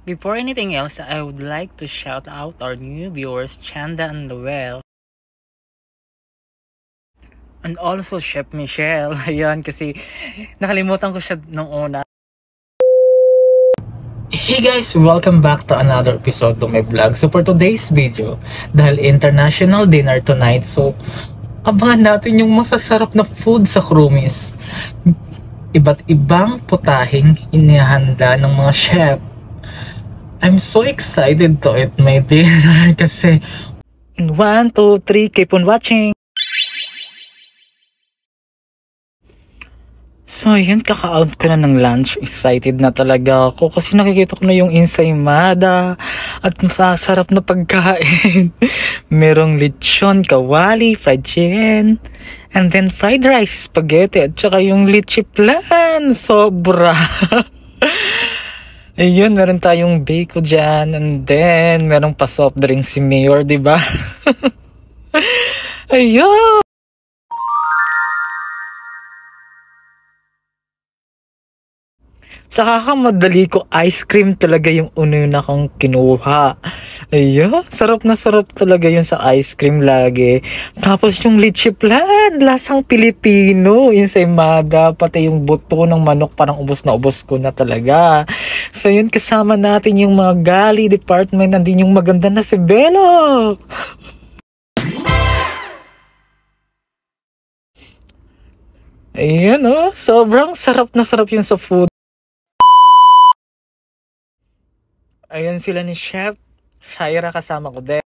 Before anything else, I would like to shout out our new viewers, Chanda and Noel. And also Chef Michelle. Ayan, kasi nakalimutan ko siya nung una. Hey guys! Welcome back to another episode of my vlog. So for today's video, dahil international dinner tonight, so abangan natin yung masasarap na food sa Crumis. Iba't ibang putahing inihanda ng mga chef. I'm so excited to eat my dinner kasi 1, 2, 3, keep on watching! So yun, kaka-out ko na ng lunch. Excited na talaga ako kasi nakikita ko na yung ensaymada at masarap na pagkain. Merong lechon, kawali, fried chicken, and then fried rice, spaghetti, at saka yung leche flan. Sobra! Ayun, meron tayong bacon dyan, and then merong pa soft drink si Mayor, diba? Ayun! Sa kakamadali ko, ice cream talaga yung una kong kinuha. Ayun, sarap na sarap talaga yun sa ice cream lagi. Tapos yung leche flan, lasang Pilipino, ensaymada, pati yung buto ng manok, parang ubos na ubos ko na talaga. So yun, kasama natin yung mga gali department, nandun yung maganda na si Belo. Ayun oh, sobrang sarap na sarap yun sa food. Ayun sila ni Chef Shaira, kasama ko din.